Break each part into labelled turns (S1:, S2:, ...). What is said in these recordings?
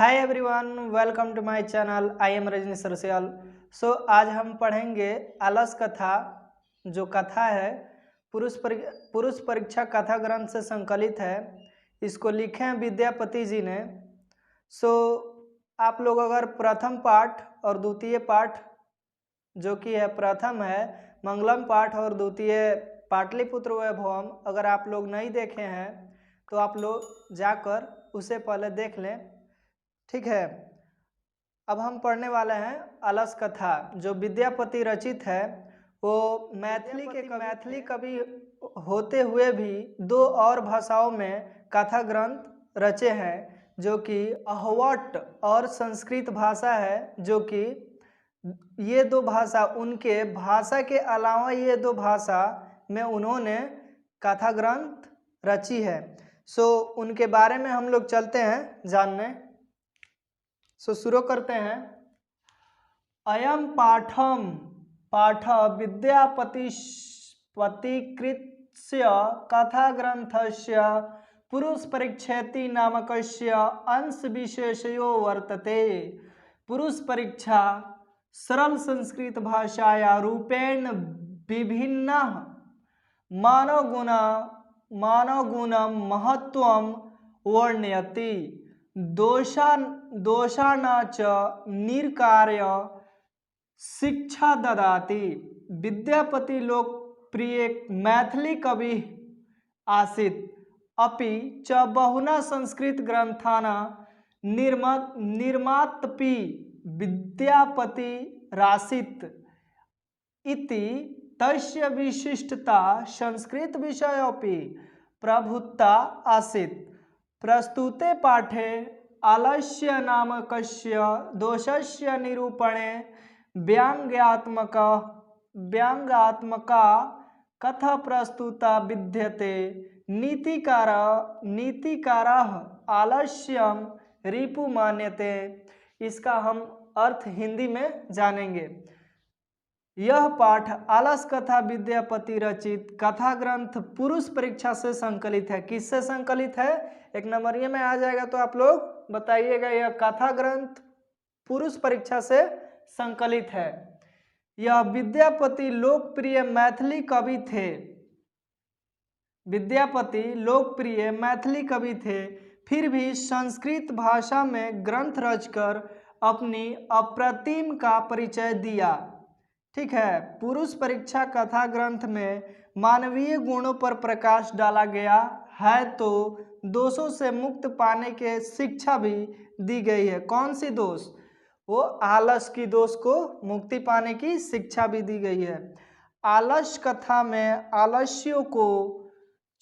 S1: Hi everyone, welcome to my channel. I am Rajni Sarsiyal. आज हम पढ़ेंगे आलस कथा। जो कथा है पुरुष परीक्षा कथा ग्रंथ से संकलित है। इसको लिखे हैं विद्यापति जी ने। आप लोग अगर प्रथम पाठ और द्वितीय पाठ जो कि है प्रथम है मंगलम पाठ और द्वितीय पाटलिपुत्र वैभवम, अगर आप लोग नहीं देखे हैं तो आप लोग जाकर उसे पहले देख लें। ठीक है, अब हम पढ़ने वाले हैं अलस कथा जो विद्यापति रचित है। वो मैथिली कवि होते हुए भी दो और भाषाओं में कथा ग्रंथ रचे हैं, जो कि अहवट और संस्कृत भाषा है। जो कि ये दो भाषा, उनके भाषा के अलावा ये दो भाषा में उन्होंने कथा ग्रंथ रची है। उनके बारे में हम लोग चलते हैं जानने। शुरू करते हैं। अयम पाठ विद्यापतिकृतस्य कथा ग्रंथस्य पुरुष परीक्षेति नामकस्य अंश विशेषयो वर्तते। पुरुष परीक्षा सरल संस्कृत भाषाया रूपेण विभिन्न मानवगुणं महत्वं वर्णयति। दोषान च निर्कार्य शिक्षा ददाति। विद्यापति लोकप्रिय मैथिली कवि आसीत्, अपि च बहुना संस्कृत ग्रंथाना निर्मातपि विद्यापति रासीत् इति तस्य विशिष्टता संस्कृत विषयोपि प्रभुत्ता आसीत्। प्रस्तुते पाठे आलस्य नामकस्य दोषस्य निरूपणे व्यंग्यात्मका कथा प्रस्तुता विद्यते। नीतिकारः आलस्यम रिपु मान्यते। इसका हम अर्थ हिंदी में जानेंगे। यह पाठ आलस कथा विद्यापति रचित कथा ग्रंथ पुरुष परीक्षा से संकलित है। किससे संकलित है? एक नंबरिए में आ जाएगा तो आप लोग बताइएगा। यह कथा ग्रंथ पुरुष परीक्षा से संकलित है। यह विद्यापति लोकप्रिय मैथिली कवि थे। विद्यापति लोकप्रिय मैथिली कवि थे, फिर भी संस्कृत भाषा में ग्रंथ रचकर अपनी अप्रतिम का परिचय दिया। ठीक है, पुरुष परीक्षा कथा ग्रंथ में मानवीय गुणों पर प्रकाश डाला गया है, तो दोषों से मुक्त पाने के शिक्षा भी दी गई है। कौन सी दोष? वो आलस की दोष को मुक्ति पाने की शिक्षा भी दी गई है। आलस कथा में आलस्यों को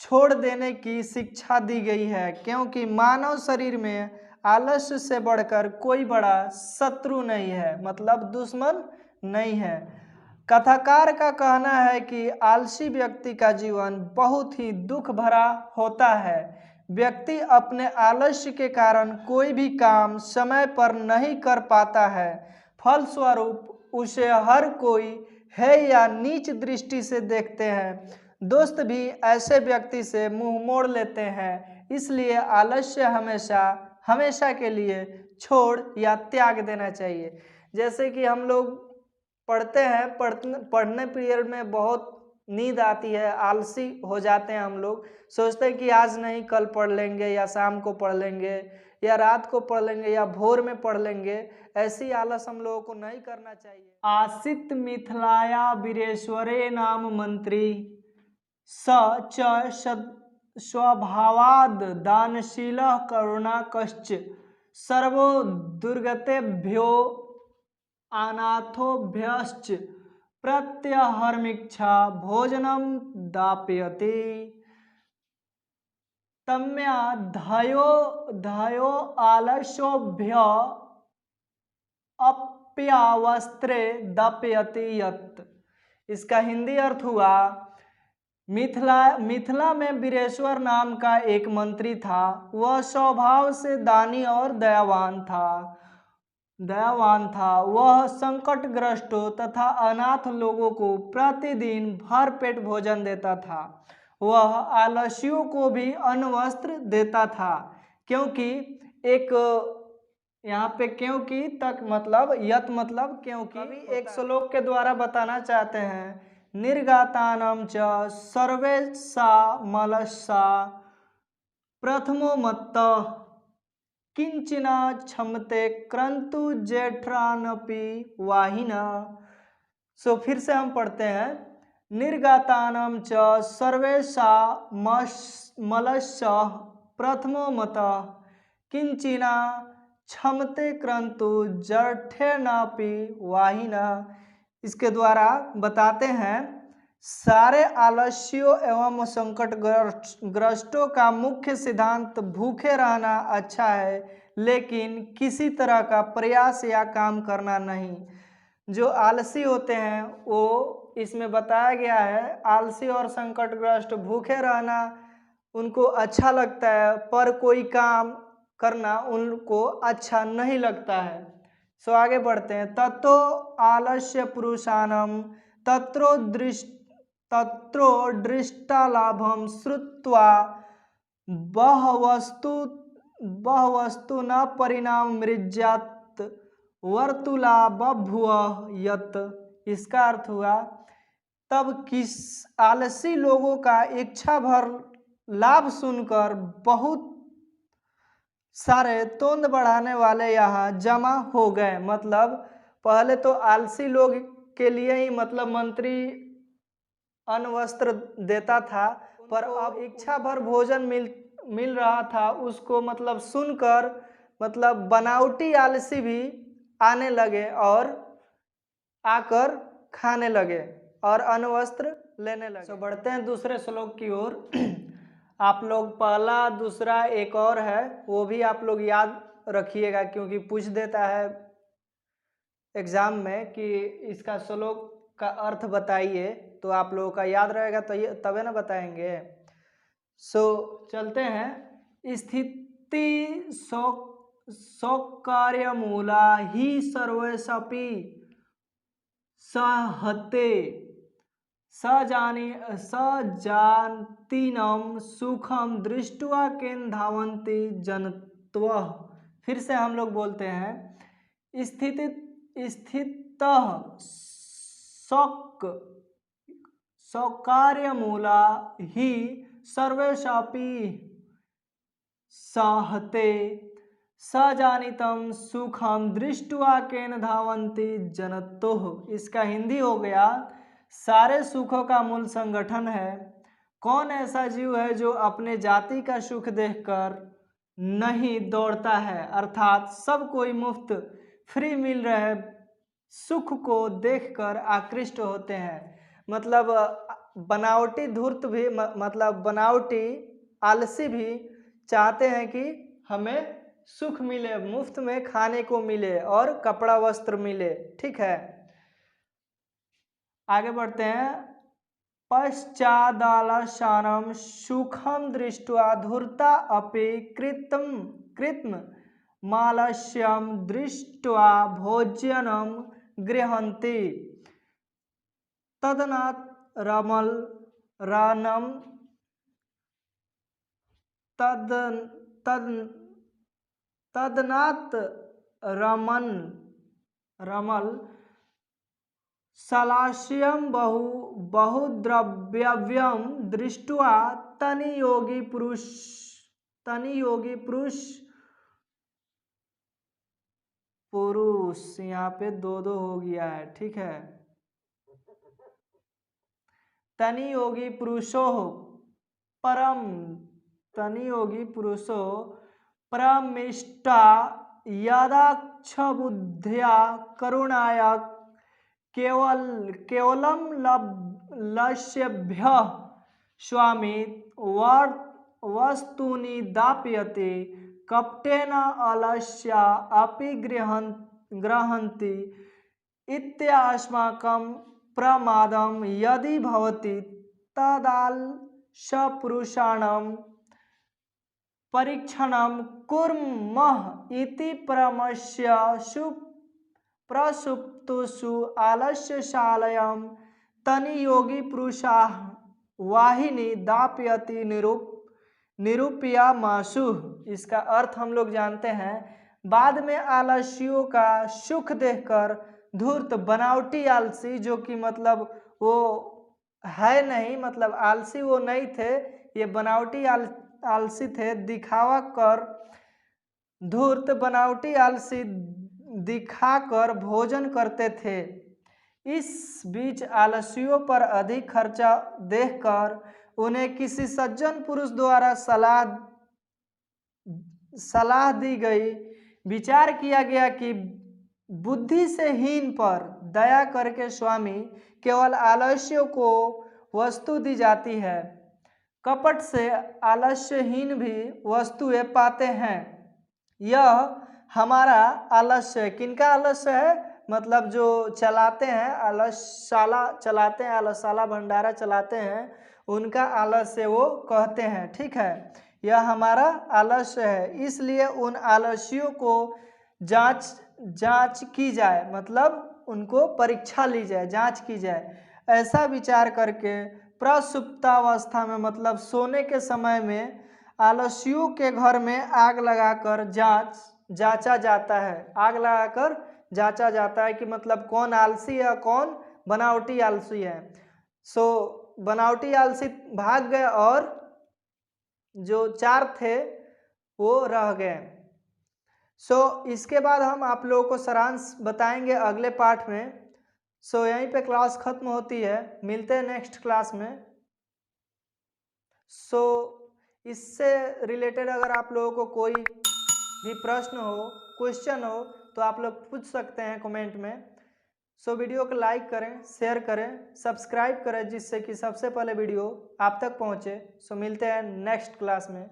S1: छोड़ देने की शिक्षा दी गई है, क्योंकि मानव शरीर में आलस्य से बढ़कर कोई बड़ा शत्रु नहीं है, मतलब दुश्मन नहीं है। कथाकार का कहना है कि आलसी व्यक्ति का जीवन बहुत ही दुख भरा होता है। व्यक्ति अपने आलस्य के कारण कोई भी काम समय पर नहीं कर पाता है। फलस्वरूप उसे हर कोई है या नीच दृष्टि से देखते हैं। दोस्त भी ऐसे व्यक्ति से मुंह मोड़ लेते हैं। इसलिए आलस्य हमेशा के लिए छोड़ या त्याग देना चाहिए। जैसे कि हम लोग पढ़ते हैं, पढ़ने पीरियड में बहुत नींद आती है, आलसी हो जाते हैं। हम लोग सोचते हैं कि आज नहीं कल पढ़ लेंगे, या शाम को पढ़ लेंगे, या रात को पढ़ लेंगे, या भोर में पढ़ लेंगे। ऐसी आलस हम लोगों को नहीं करना चाहिए। आसित मिथिलाया वीरेश्वरे नाम मंत्री स च स्वभावाद दानशीलः करुणाकश्च सर्वो दुर्गतेभ्यो अनाथोभ्यश्च प्रत्यहर्मिक्षा भोजनम दापयति। तम्या धयो आलस्योभ्य अप्यावस्त्रे दापयति यत्। इसका हिंदी अर्थ हुआ, मिथिला में वीरेश्वर नाम का एक मंत्री था। वह स्वभाव से दानी और दयावान था। वह संकटग्रस्तों तथा अनाथ लोगों को प्रतिदिन भरपेट भोजन देता था। वह आलस्यों को भी अन्न वस्त्र देता था, क्योंकि एक यहाँ पे क्योंकि तक मतलब यत मतलब क्योंकि एक श्लोक के द्वारा बताना चाहते हैं निर्गातानम च सर्वेशा मलसा प्रथमो मत्त किंचिना क्षमते क्रंतु जेठरानपि वाहिना। सो फिर से हम पढ़ते हैं निर्गातानम च सर्वेशा मलस्य प्रथमो मतः किंचिना क्षमते क्रंतु जठेनापि वाहिना। इसके द्वारा बताते हैं सारे आलस्यों एवं संकट ग्रस्तों का मुख्य सिद्धांत भूखे रहना अच्छा है, लेकिन किसी तरह का प्रयास या काम करना नहीं। जो आलसी होते हैं वो इसमें बताया गया है आलसी और संकटग्रस्त भूखे रहना उनको अच्छा लगता है, पर कोई काम करना उनको अच्छा नहीं लगता है। सो आगे बढ़ते हैं तत्तो आलस्य पुरुषानम तत्रो दृष्टालाभम श्रुत्वा बहवस्तु न परिणाम मृज्यात वर्तुला बभुव यत। इसका अर्थ हुआ तब किस आलसी लोगों का इच्छा भर लाभ सुनकर बहुत सारे तोंद बढ़ाने वाले यहाँ जमा हो गए। मतलब पहले तो आलसी लोग के लिए ही मतलब मंत्री अन्न वस्त्र देता था, पर अब इच्छा भर भोजन मिल रहा था उसको मतलब सुनकर मतलब बनावटी आलसी भी आने लगे और आकर खाने लगे और अन्न वस्त्र लेने लगे। तो बढ़ते हैं दूसरे श्लोक की ओर। आप लोग पहला दूसरा एक और है वो भी आप लोग याद रखिएगा क्योंकि पूछ देता है एग्जाम में कि इसका श्लोक का अर्थ बताइए, तो आप लोगों का याद रहेगा तो ये तबे ना बताएंगे। सो चलते हैं स्थिति सौकार्य मूला ही सर्वसपि सहते सजानतीनम सुखम दृष्ट्वा केन धावन्ति जनत्वः। फिर से हम लोग बोलते हैं स्थितः सौकार्य मूला ही सर्वेषापि सहते सजानितम सुखम दृष्ट्वा केन धावन्ति जनतोः। इसका हिंदी हो गया सारे सुखों का मूल संगठन है, कौन ऐसा जीव है जो अपने जाति का सुख देखकर नहीं दौड़ता है। अर्थात सब कोई मुफ्त फ्री मिल रहे सुख को देखकर आकृष्ट होते हैं। मतलब बनावटी धूर्त भी मतलब बनावटी आलसी भी चाहते हैं कि हमें सुख मिले, मुफ्त में खाने को मिले और कपड़ा वस्त्र मिले। ठीक है, आगे बढ़ते हैं पश्चादालसानम सुखम दृष्ट्वा धूर्ता अपि कृत्म मालस्यम दृष्ट्वा भोज्यनम गृहन्ति तदनात् रमल रानम तदनात् रमल सलास्यम बहुद्रव्यव्यम दृष्ट्वा तनि योगी पुरुष यहाँ पे दो हो गया है। ठीक है, तनि योगी पुरुषो परमिष्टा यदाक्ष बुद्धिया करुणाया केवलम लक्ष्यभ्य स्वामी वस्तूनि दाप्यते कपटेन अलस्या अपि गृहन्ति इत्यास्माकं प्रमादं यदि भवति तदालस्यपुरुषाणां परीक्षणं कुर्मः इति परमस्य प्रसुप्तुषु आलस्यशालायां तनि योगी पुरुषाः वाहिनी दापयति निरूपयामासु। इसका अर्थ हम लोग जानते हैं बाद में आलसियों का सुख देखकर धूर्त बनावटी आलसी, जो कि मतलब वो है नहीं, मतलब आलसी वो नहीं थे, ये बनावटी आलसी थे, दिखावा कर धूर्त बनावटी आलसी दिखाकर भोजन करते थे। इस बीच आलसियों पर अधिक खर्चा देखकर उन्हें किसी सज्जन पुरुष द्वारा सलाह दी गई। विचार किया गया कि बुद्धि से हीन पर दया करके स्वामी केवल आलस्यों को वस्तु दी जाती है, कपट से आलस्यहीन भी वस्तुएं पाते हैं। यह हमारा आलस्य, किनका आलस्य है, मतलब जो चलाते हैं आलसशाला, चलाते हैं आलसशाला भंडारा चलाते हैं, उनका आलस्य वो कहते हैं। ठीक है, यह हमारा आलस्य है, इसलिए उन आलस्यों को जांच की जाए, मतलब उनको परीक्षा ली जाए, जांच की जाए। ऐसा विचार करके प्रसुप्तावस्था में, मतलब सोने के समय में, आलस्यों के घर में आग लगाकर जांचा जाता है। आग लगाकर जांचा जाता है कि मतलब कौन आलसी है, कौन बनावटी आलसी है। सो बनावटी आलसी भाग गए और जो 4 थे वो रह गए। इसके बाद हम आप लोगों को सारांश बताएंगे अगले पाठ में। यहीं पे क्लास खत्म होती है, मिलते हैं नेक्स्ट क्लास में। इससे रिलेटेड अगर आप लोगों को कोई भी प्रश्न हो, क्वेश्चन हो, तो आप लोग पूछ सकते हैं कमेंट में। वीडियो को लाइक करें, शेयर करें, सब्सक्राइब करें, जिससे कि सबसे पहले वीडियो आप तक पहुंचे। मिलते हैं नेक्स्ट क्लास में।